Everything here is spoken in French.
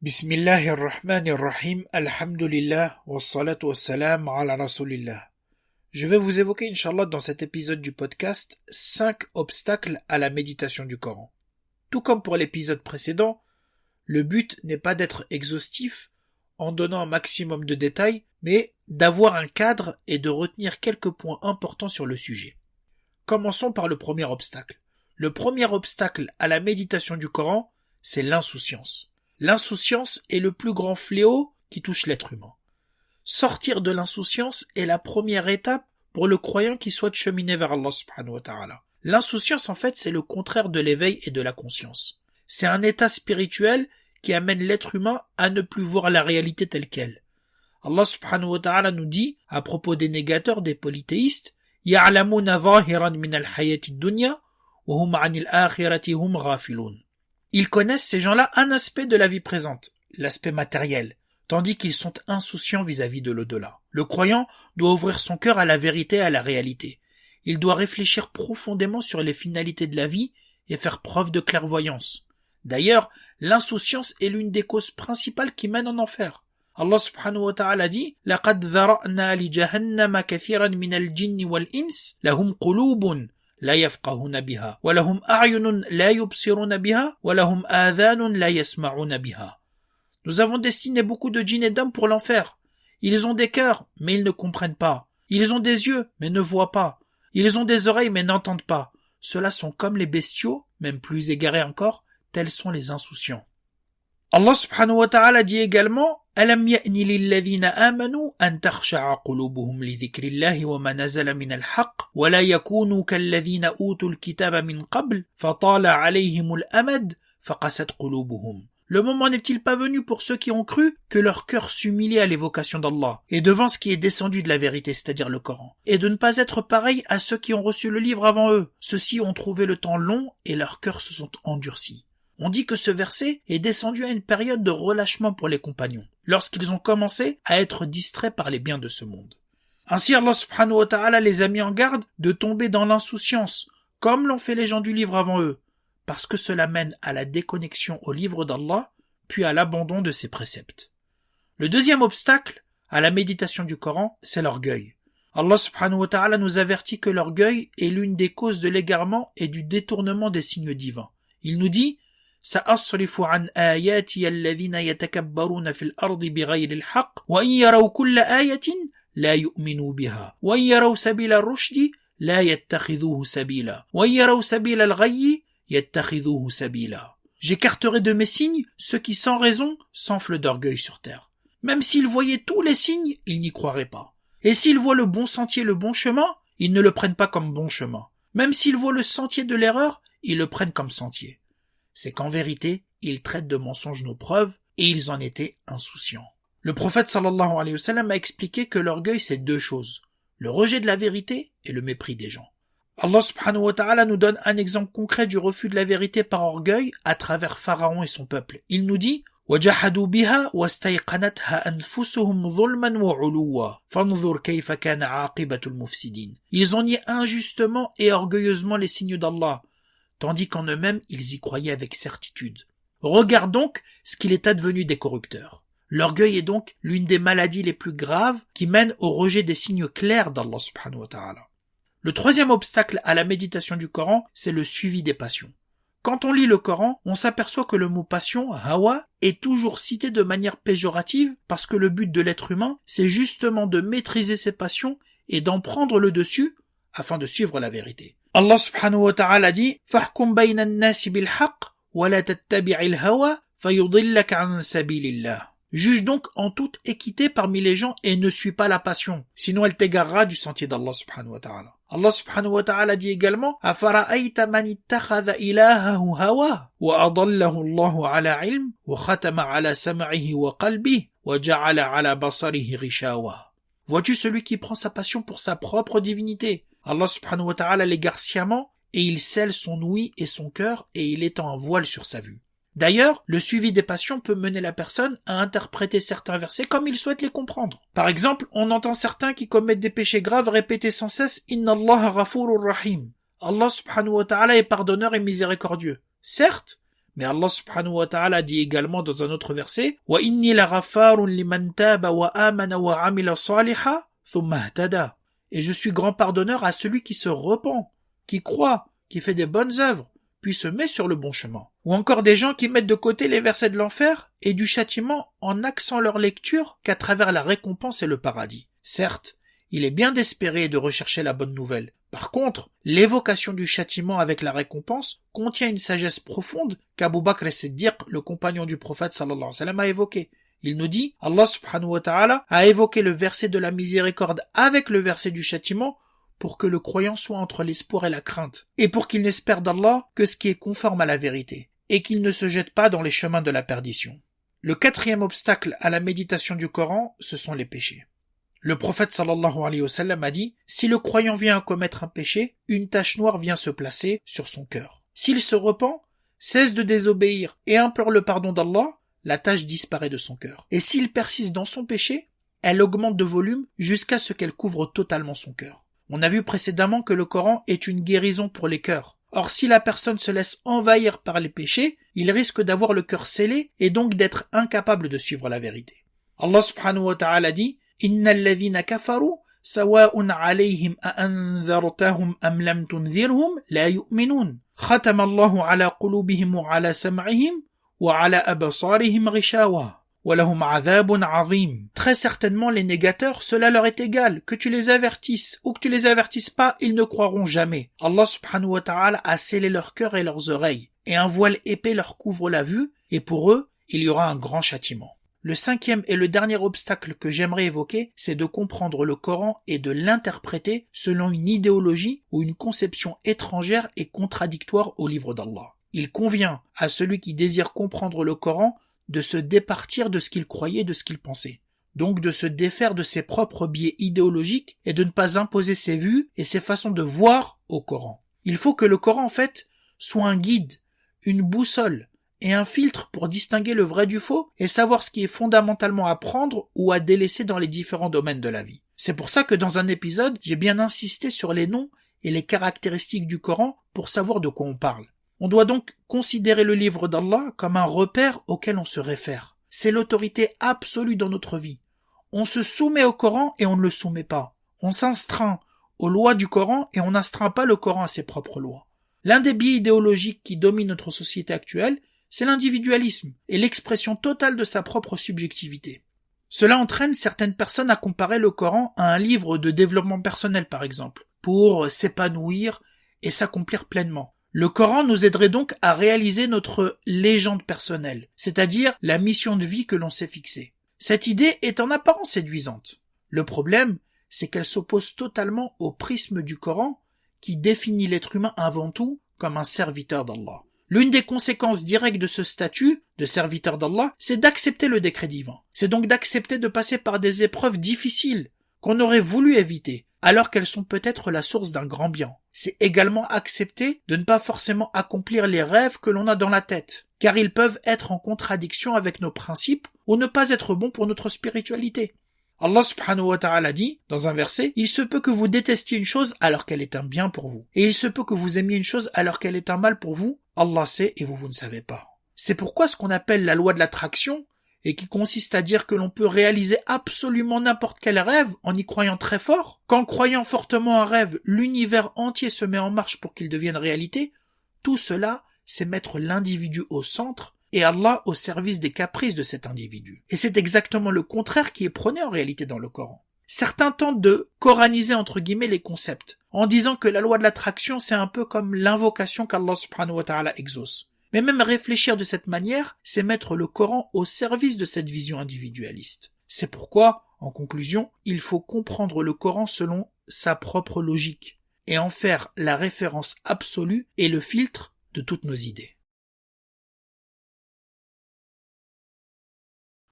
Bismillahirrahmanirrahim, alhamdulillah, wassalatu wassalam ala rasulillah. Je vais vous évoquer, Inch'Allah, dans cet épisode du podcast, 5 obstacles à la méditation du Coran. Tout comme pour l'épisode précédent, le but n'est pas d'être exhaustif en donnant un maximum de détails, mais d'avoir un cadre et de retenir quelques points importants sur le sujet. Commençons par le premier obstacle. Le premier obstacle à la méditation du Coran, c'est l'insouciance. L'insouciance est le plus grand fléau qui touche l'être humain. Sortir de l'insouciance est la première étape pour le croyant qui souhaite cheminer vers Allah subhanahu wa ta'ala. L'insouciance, en fait, c'est le contraire de l'éveil et de la conscience. C'est un état spirituel qui amène l'être humain à ne plus voir la réalité telle qu'elle. Allah subhanahu wa ta'ala nous dit, à propos des négateurs, des polythéistes, يَعْلَمُونَ ظَاهِرًا مِنَ الْحَيَاةِ الدُّنْيَا وَهُمْ عَنِ الْآخِرَةِ هُمْ غَافِلُونَ. Ils connaissent, ces gens-là, un aspect de la vie présente, l'aspect matériel, tandis qu'ils sont insouciants vis-à-vis de l'au-delà. Le croyant doit ouvrir son cœur à la vérité et à la réalité. Il doit réfléchir profondément sur les finalités de la vie et faire preuve de clairvoyance. D'ailleurs, l'insouciance est l'une des causes principales qui mènent en enfer. Allah subhanahu wa ta'ala dit « لَقَدْ ذَرَأْنَا لِجَهَنَّمَ كَثِيرًا مِنَ الْجِنِّ وَالْإِنسِ لَهُمْ قُلُوبٌ لا يفقهون بها ولهم أعين لا يبصرون بها ولهم آذان لا يسمعون بها. Nous avons destiné beaucoup de djinns et d'hommes pour l'enfer. Ils ont des cœurs, mais ils ne comprennent pas. Ils ont des yeux, mais ne voient pas. Ils ont des oreilles, mais n'entendent pas. Ceux-là sont comme les bestiaux, même plus égarés encore, tels sont les insouciants. Allah subhanahu wa ta'ala dit également أَلَمْ يَأْنِ لِلَّذِينَ آمَنُوا أَن تَخْشَعَ قُلُوبُهُمْ لِذِكْرِ اللَّهِ وَمَا نَزَلَ مِنَ الْحَقِّ وَلَا يَكُونُوا كَالَّذِينَ أُوتُوا الْكِتَابَ مِنْ قَبْلُ فَطَالَ عَلَيْهِمُ الْأَمَدُ فَقَسَتْ قُلُوبُهُم. Le moment n'est-il pas venu pour ceux qui ont cru que leur cœur s'humilie à l'évocation d'Allah et devant ce qui est descendu de la vérité, c'est-à-dire le Coran, et de ne pas être pareil à ceux qui ont reçu le livre avant eux. Ceux-ci ont trouvé le temps long et leurs cœurs se sont endurcis. On dit que ce verset est descendu à une période de relâchement pour les compagnons, lorsqu'ils ont commencé à être distraits par les biens de ce monde. Ainsi Allah subhanahu wa ta'ala les a mis en garde de tomber dans l'insouciance, comme l'ont fait les gens du livre avant eux, parce que cela mène à la déconnexion au livre d'Allah, puis à l'abandon de ses préceptes. Le deuxième obstacle à la méditation du Coran, c'est l'orgueil. Allah subhanahu wa ta'ala nous avertit que l'orgueil est l'une des causes de l'égarement et du détournement des signes divins. Il nous dit سأصرف عن آياتي الذين يتكبرون في الأرض بغير الحق وإن يروا كل آية لا يؤمنوا بها وإن يروا سبيل الرشد لا يتخذوه سبيلا وإن يروا سبيل الغي يتخذوه سبيلا. J'écarterai de mes signes ceux qui sans raison s'enflent d'orgueil sur terre. Même s'ils voyaient tous les signes, ils n'y croiraient pas. Et s'ils voient le bon sentier, le bon chemin, ils ne le prennent pas comme bon chemin. Même s'ils voient le sentier de l'erreur, ils le prennent comme sentier. C'est qu'en vérité, ils traitent de mensonges nos preuves et ils en étaient insouciants. Le prophète sallallahu alayhi wa sallam a expliqué que l'orgueil c'est deux choses, le rejet de la vérité et le mépris des gens. Allah subhanahu wa ta'ala nous donne un exemple concret du refus de la vérité par orgueil à travers Pharaon et son peuple. Il nous dit وَجَحَدُوا بِهَا وَاسْتَيْقَنَتْهَا أَنفُسُهُمْ ظُلْمًا وَعُلُوًّا فَانظُرْ كَيْفَ كَانَ عَاقِبَةُ الْمُفْسِدِينَ. Ils ont nié injustement et orgueilleusement les signes d'Allah, tandis qu'en eux-mêmes ils y croyaient avec certitude. Regarde donc ce qu'il est advenu des corrupteurs. L'orgueil est donc l'une des maladies les plus graves qui mènent au rejet des signes clairs d'Allah subhanahu wa ta'ala. Le troisième obstacle à la méditation du Coran, c'est le suivi des passions. Quand on lit le Coran, on s'aperçoit que le mot passion, hawa, est toujours cité de manière péjorative parce que le but de l'être humain, c'est justement de maîtriser ses passions et d'en prendre le dessus afin de suivre la vérité. Allah subhanahu wa ta'ala dit فَحْكُمْ بَيْنَ النَّاسِ بِالْحَقِّ وَلَا تَتَّبِعِ الْهَوَى فَيُضِلَّكَ عَنْ سَبِيلِ اللَّهِ. Juge donc en toute équité parmi les gens et ne suis pas la passion, sinon elle t'égarera du sentier d'Allah subhanahu wa ta'ala. Allah subhanahu wa ta'ala dit également أَفَرَأَيْتَ مَنِ اتَّخَذَ إِلَهَهُ هَوَاهُ وَأَضَلَّهُ اللَّهُ عَلَى عِلْمٍ وَخَتَمَ عَلَى سَمْعِهِ وَقَلْبِهِ وَجَعَلَ عَلَى بَصَرِهِ غِشَاوَةً. Vois-tu celui qui prend sa passion pour sa propre divinité? Allah subhanahu wa ta'ala l'égare sciemment et il scelle son ouïe et son cœur et il étend un voile sur sa vue. D'ailleurs, le suivi des passions peut mener la personne à interpréter certains versets comme il souhaite les comprendre. Par exemple, on entend certains qui commettent des péchés graves répéter sans cesse « Inna Allah ghafurur rahim ». Allah subhanahu wa ta'ala est pardonneur et miséricordieux. Certes, Mais Allah subhanahu wa ta'ala dit également dans un autre verset « Wa inni laghaffarun liman taba wa amana wa amila salihan thumma ihtada » Et je suis grand pardonneur à celui qui se repent, qui croit, qui fait des bonnes œuvres, puis se met sur le bon chemin. Ou encore des gens qui mettent de côté les versets de l'enfer et du châtiment en axant leur lecture qu'à travers la récompense et le paradis. Certes, il est bien d'espérer et de rechercher la bonne nouvelle. Par contre, l'évocation du châtiment avec la récompense contient une sagesse profonde qu'Abu Bakr as-Siddiq, le compagnon du prophète sallallahu alayhi wa sallam, a évoqué. Il nous dit, Allah subhanahu wa ta'ala a évoqué le verset de la miséricorde avec le verset du châtiment pour que le croyant soit entre l'espoir et la crainte, et pour qu'il n'espère d'Allah que ce qui est conforme à la vérité, et qu'il ne se jette pas dans les chemins de la perdition. Le quatrième obstacle à la méditation du Coran, ce sont les péchés. Le prophète sallallahu alayhi wa sallam a dit « Si le croyant vient à commettre un péché, une tache noire vient se placer sur son cœur. S'il se repent, cesse de désobéir et implore le pardon d'Allah, la tache disparaît de son cœur. Et s'il persiste dans son péché, elle augmente de volume jusqu'à ce qu'elle couvre totalement son cœur. » On a vu précédemment que le Coran est une guérison pour les cœurs. Or, si la personne se laisse envahir par les péchés, il risque d'avoir le cœur scellé et donc d'être incapable de suivre la vérité. Allah subhanahu wa ta'ala dit « Innal ladhina kafaru sawa'un alayhim a'anzartahum am lam tunzirhum la yu'minun. Khatama Allahu ala qulubihim wa ala sam'ihim wa ala absarihim ghishawa. Très certainement les négateurs, cela leur est égal, que tu les avertisses ou que tu les avertisses pas, ils ne croiront jamais. Allah subhanahu wa ta'ala a scellé leur cœur et leurs oreilles, et un voile épais leur couvre la vue, et pour eux, il y aura un grand châtiment. Le cinquième et le dernier obstacle que j'aimerais évoquer, c'est de comprendre le Coran et de l'interpréter selon une idéologie ou une conception étrangère et contradictoire au livre d'Allah. Il convient à celui qui désire comprendre le Coran de se départir de ce qu'il croyait, de ce qu'il pensait. Donc de se défaire de ses propres biais idéologiques et de ne pas imposer ses vues et ses façons de voir au Coran. Il faut que le Coran, en fait, soit un guide, une boussole et un filtre pour distinguer le vrai du faux et savoir ce qui est fondamentalement à prendre ou à délaisser dans les différents domaines de la vie. C'est pour ça que dans un épisode, j'ai bien insisté sur les noms et les caractéristiques du Coran pour savoir de quoi on parle. On doit donc considérer le livre d'Allah comme un repère auquel on se réfère. C'est l'autorité absolue dans notre vie. On se soumet au Coran et on ne le soumet pas. On s'astreint aux lois du Coran et on n'astreint pas le Coran à ses propres lois. L'un des biais idéologiques qui domine notre société actuelle, c'est l'individualisme et l'expression totale de sa propre subjectivité. Cela entraîne certaines personnes à comparer le Coran à un livre de développement personnel par exemple, pour s'épanouir et s'accomplir pleinement. Le Coran nous aiderait donc à réaliser notre légende personnelle, c'est-à-dire la mission de vie que l'on s'est fixée. Cette idée est en apparence séduisante. Le problème, c'est qu'elle s'oppose totalement au prisme du Coran qui définit l'être humain avant tout comme un serviteur d'Allah. L'une des conséquences directes de ce statut de serviteur d'Allah, c'est d'accepter le décret divin. C'est donc d'accepter de passer par des épreuves difficiles qu'on aurait voulu éviter, alors qu'elles sont peut-être la source d'un grand bien. C'est également accepter de ne pas forcément accomplir les rêves que l'on a dans la tête, car ils peuvent être en contradiction avec nos principes ou ne pas être bons pour notre spiritualité. Allah subhanahu wa ta'ala dit, dans un verset, « Il se peut que vous détestiez une chose alors qu'elle est un bien pour vous, et il se peut que vous aimiez une chose alors qu'elle est un mal pour vous, Allah sait et vous ne savez pas. » C'est pourquoi ce qu'on appelle la loi de l'attraction, et qui consiste à dire que l'on peut réaliser absolument n'importe quel rêve en y croyant très fort, qu'en croyant fortement un rêve, l'univers entier se met en marche pour qu'il devienne réalité, tout cela, c'est mettre l'individu au centre et Allah au service des caprices de cet individu. Et c'est exactement le contraire qui est prôné en réalité dans le Coran. Certains tentent de coraniser entre guillemets les concepts, en disant que la loi de l'attraction c'est un peu comme l'invocation qu'Allah subhanahu wa ta'ala exauce. Mais même réfléchir de cette manière, c'est mettre le Coran au service de cette vision individualiste. C'est pourquoi, en conclusion, il faut comprendre le Coran selon sa propre logique, et en faire la référence absolue et le filtre de toutes nos idées.